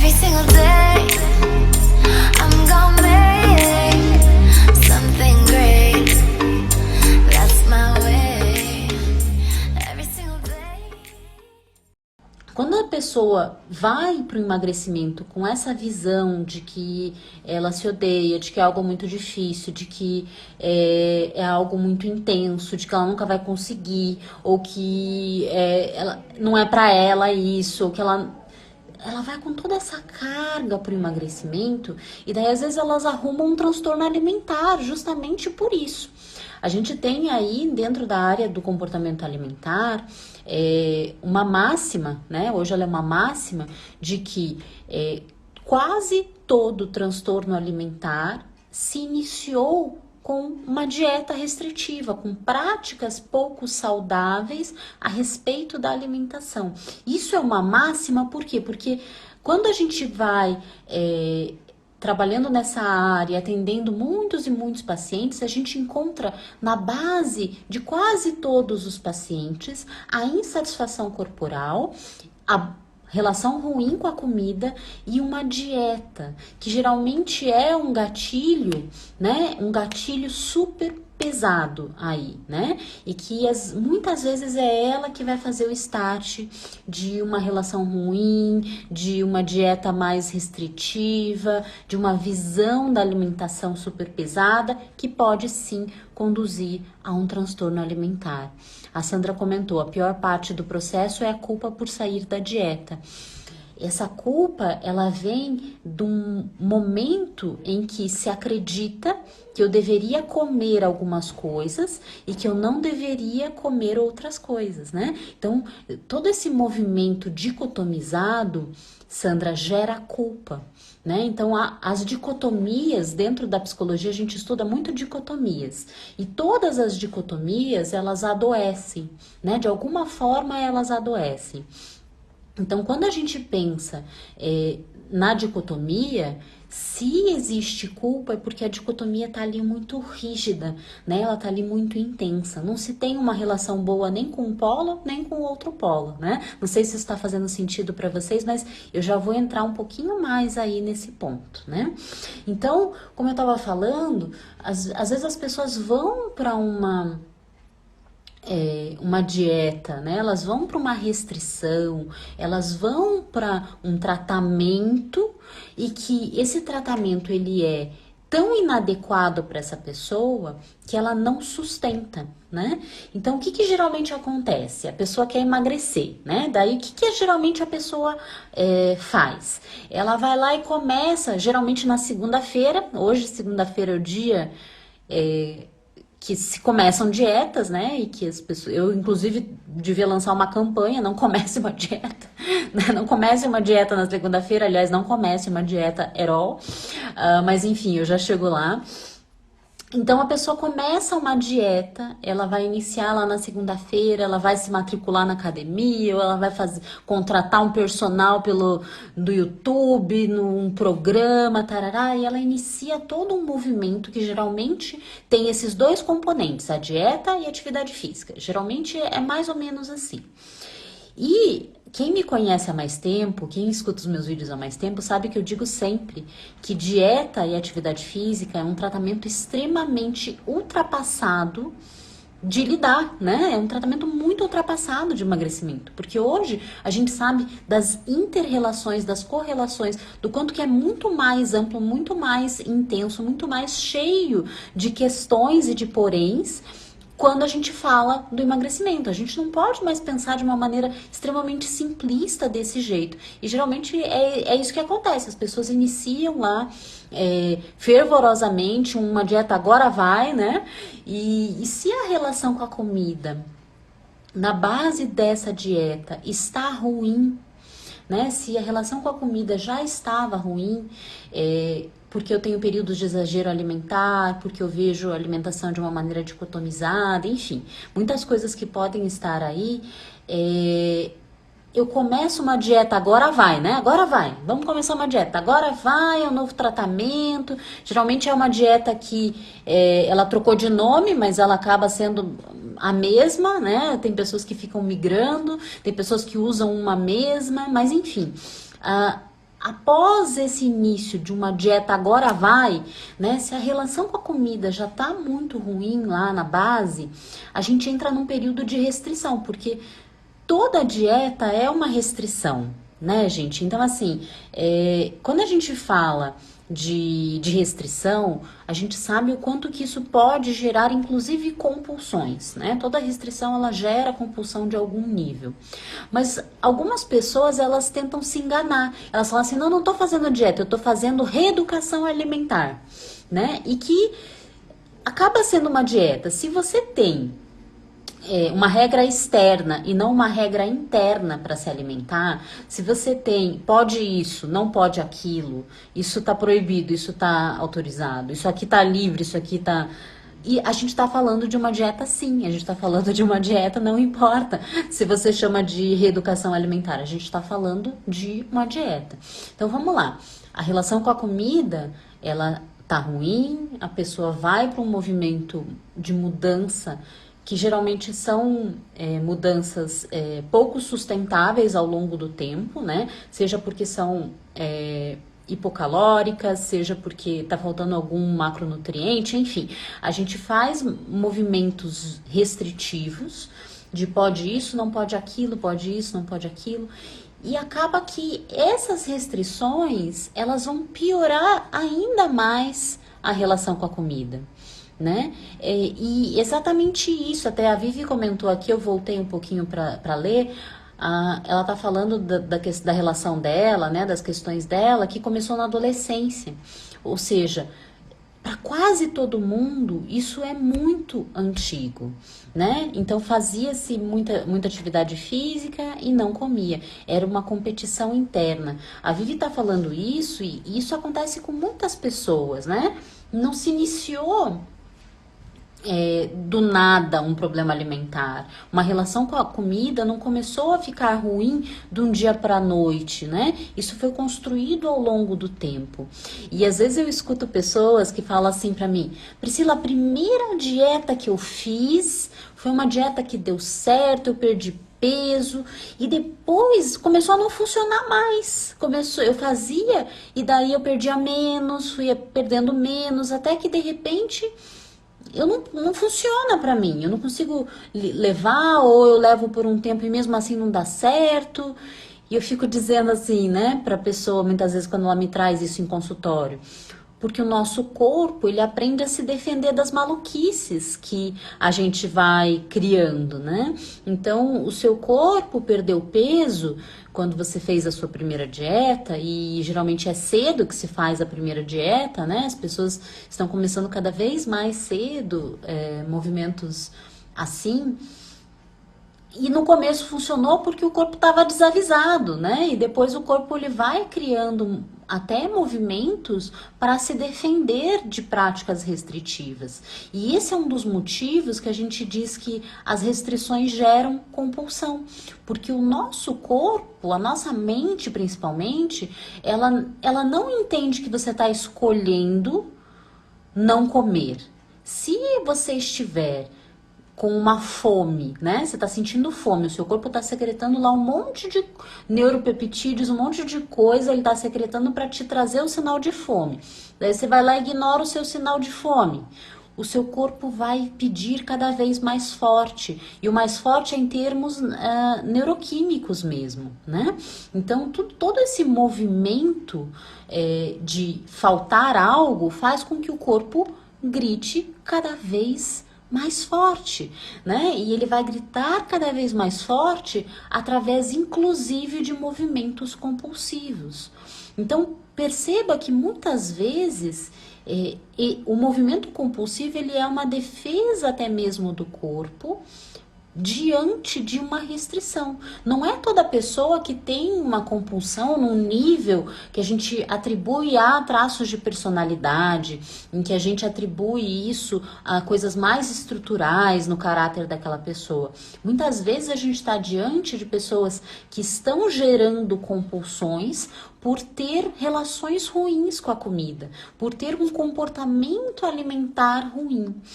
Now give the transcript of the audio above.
Every single day, I'm gonna make something great. That's my way. Every single day. Quando a pessoa vai para o emagrecimento com essa visão de que ela se odeia, de que é algo muito difícil, de que é algo muito intenso, de que ela nunca vai conseguir, ou que ela, não é para ela isso, ou que ela vai com toda essa carga pro emagrecimento, e daí às vezes elas arrumam um transtorno alimentar justamente por isso. A gente tem aí dentro da área do comportamento alimentar uma máxima, né? Hoje ela é uma máxima de que quase todo transtorno alimentar se iniciou com uma dieta restritiva, com práticas pouco saudáveis a respeito da alimentação. Isso é uma máxima, por quê? Porque quando a gente vai trabalhando nessa área, atendendo muitos e muitos pacientes, a gente encontra na base de quase todos os pacientes a insatisfação corporal, a relação ruim com a comida e uma dieta, que geralmente é um gatilho, né? Um gatilho super pesado aí, né? E que muitas vezes é ela que vai fazer o start de uma relação ruim, de uma dieta mais restritiva, de uma visão da alimentação super pesada, que pode sim conduzir a um transtorno alimentar. A Sandra comentou, a pior parte do processo é a culpa por sair da dieta. Essa culpa, ela vem de um momento em que se acredita que eu deveria comer algumas coisas e que eu não deveria comer outras coisas, né? Então, todo esse movimento dicotomizado, Sandra, gera culpa, né? Então, as dicotomias, dentro da psicologia, a gente estuda muito dicotomias. E todas as dicotomias, elas adoecem, né? De alguma forma, elas adoecem. Então, quando a gente pensa na dicotomia, se existe culpa é porque a dicotomia está ali muito rígida, né? Ela está ali muito intensa. Não se tem uma relação boa nem com um polo, nem com o outro polo, né? Não sei se isso está fazendo sentido para vocês, mas eu já vou entrar um pouquinho mais aí nesse ponto, né? Então, como eu estava falando, às vezes as pessoas vão para uma dieta, né? Elas vão para uma restrição, elas vão para um tratamento e que esse tratamento ele é tão inadequado para essa pessoa que ela não sustenta, né? Então, o que geralmente acontece? A pessoa quer emagrecer, né? Daí, o que geralmente a pessoa faz? Ela vai lá e começa, geralmente na segunda-feira, hoje segunda-feira é o dia que se começam dietas, né, e que as pessoas, eu inclusive devia lançar uma campanha, não comece uma dieta, né? Não comece uma dieta na segunda-feira, aliás, não comece uma dieta at all, mas enfim, eu já chego lá. Então, a pessoa começa uma dieta, ela vai iniciar lá na segunda-feira, ela vai se matricular na academia, ou ela vai contratar um personal do YouTube, num programa, tarará, e ela inicia todo um movimento que geralmente tem esses dois componentes, a dieta e a atividade física. Geralmente é mais ou menos assim. E quem me conhece há mais tempo, quem escuta os meus vídeos há mais tempo, sabe que eu digo sempre que dieta e atividade física é um tratamento extremamente ultrapassado de lidar, né? É um tratamento muito ultrapassado de emagrecimento, porque hoje a gente sabe das inter-relações, das correlações, do quanto que é muito mais amplo, muito mais intenso, muito mais cheio de questões e de poréns quando a gente fala do emagrecimento. A gente não pode mais pensar de uma maneira extremamente simplista desse jeito. E geralmente é isso que acontece. As pessoas iniciam lá fervorosamente uma dieta agora vai, né? E se a relação com a comida na base dessa dieta está ruim, né? Se a relação com a comida já estava ruim, porque eu tenho períodos de exagero alimentar, porque eu vejo a alimentação de uma maneira dicotomizada, enfim, muitas coisas que podem estar aí. Eu começo uma dieta, agora vai, né? Agora vai, vamos começar uma dieta, agora vai, é um novo tratamento. Geralmente é uma dieta que ela trocou de nome, mas ela acaba sendo a mesma, né? Tem pessoas que ficam migrando, tem pessoas que usam uma mesma, mas enfim. após esse início de uma dieta agora vai, né? Se a relação com a comida já tá muito ruim lá na base, a gente entra num período de restrição, porque toda dieta é uma restrição, né, gente? Então, assim, quando a gente fala de restrição, a gente sabe o quanto que isso pode gerar, inclusive, compulsões, né? Toda restrição, ela gera compulsão de algum nível. Mas algumas pessoas, elas tentam se enganar. Elas falam assim, não tô fazendo dieta, eu tô fazendo reeducação alimentar, né? E que acaba sendo uma dieta. Se você tem uma regra externa e não uma regra interna para se alimentar, se você tem, pode isso, não pode aquilo, isso tá proibido, isso tá autorizado, isso aqui tá livre, isso aqui tá... E a gente tá falando de uma dieta sim, a gente tá falando de uma dieta, não importa se você chama de reeducação alimentar, a gente tá falando de uma dieta. Então vamos lá, a relação com a comida, ela tá ruim, a pessoa vai para um movimento de mudança que geralmente são mudanças pouco sustentáveis ao longo do tempo, né? Seja porque são hipocalóricas, seja porque está faltando algum macronutriente, enfim. A gente faz movimentos restritivos de pode isso, não pode aquilo, pode isso, não pode aquilo. E acaba que essas restrições, elas vão piorar ainda mais a relação com a comida, né? E exatamente isso, até a Vivi comentou aqui, eu voltei um pouquinho para ler, ela tá falando da relação dela, né, das questões dela, que começou na adolescência, ou seja, para quase todo mundo isso é muito antigo, né? Então fazia-se muita atividade física e não comia, era uma competição interna. A Vivi tá falando isso e isso acontece com muitas pessoas, né? Não se iniciou do nada um problema alimentar. Uma relação com a comida não começou a ficar ruim de um dia para a noite, né? Isso foi construído ao longo do tempo. E às vezes eu escuto pessoas que falam assim para mim, Priscila, a primeira dieta que eu fiz foi uma dieta que deu certo, eu perdi peso e depois começou a não funcionar mais. Eu fazia e daí eu perdia menos, fui perdendo menos, até que de repente não funciona pra mim, eu não consigo levar, ou eu levo por um tempo e mesmo assim não dá certo. E eu fico dizendo assim, né, pra pessoa, muitas vezes quando ela me traz isso em consultório, porque o nosso corpo, ele aprende a se defender das maluquices que a gente vai criando, né? Então, o seu corpo perdeu peso quando você fez a sua primeira dieta, e geralmente é cedo que se faz a primeira dieta, né? As pessoas estão começando cada vez mais cedo, movimentos assim. E no começo funcionou porque o corpo estava desavisado, né? E depois o corpo ele vai criando até movimentos para se defender de práticas restritivas. E esse é um dos motivos que a gente diz que as restrições geram compulsão. Porque o nosso corpo, a nossa mente principalmente, ela não entende que você está escolhendo não comer. Se você estiver com uma fome, né? Você tá sentindo fome, o seu corpo tá secretando lá um monte de neuropeptídeos, um monte de coisa, ele tá secretando para te trazer o sinal de fome. Daí você vai lá e ignora o seu sinal de fome. O seu corpo vai pedir cada vez mais forte, e o mais forte é em termos neuroquímicos mesmo, né? Então, todo esse movimento de faltar algo faz com que o corpo grite cada vez mais forte, né? E ele vai gritar cada vez mais forte através, inclusive, de movimentos compulsivos. Então, perceba que muitas vezes o movimento compulsivo ele é uma defesa até mesmo do corpo diante de uma restrição. Não é toda pessoa que tem uma compulsão num nível que a gente atribui a traços de personalidade, em que a gente atribui isso a coisas mais estruturais no caráter daquela pessoa. Muitas vezes a gente está diante de pessoas que estão gerando compulsões por ter relações ruins com a comida, por ter um comportamento alimentar ruim.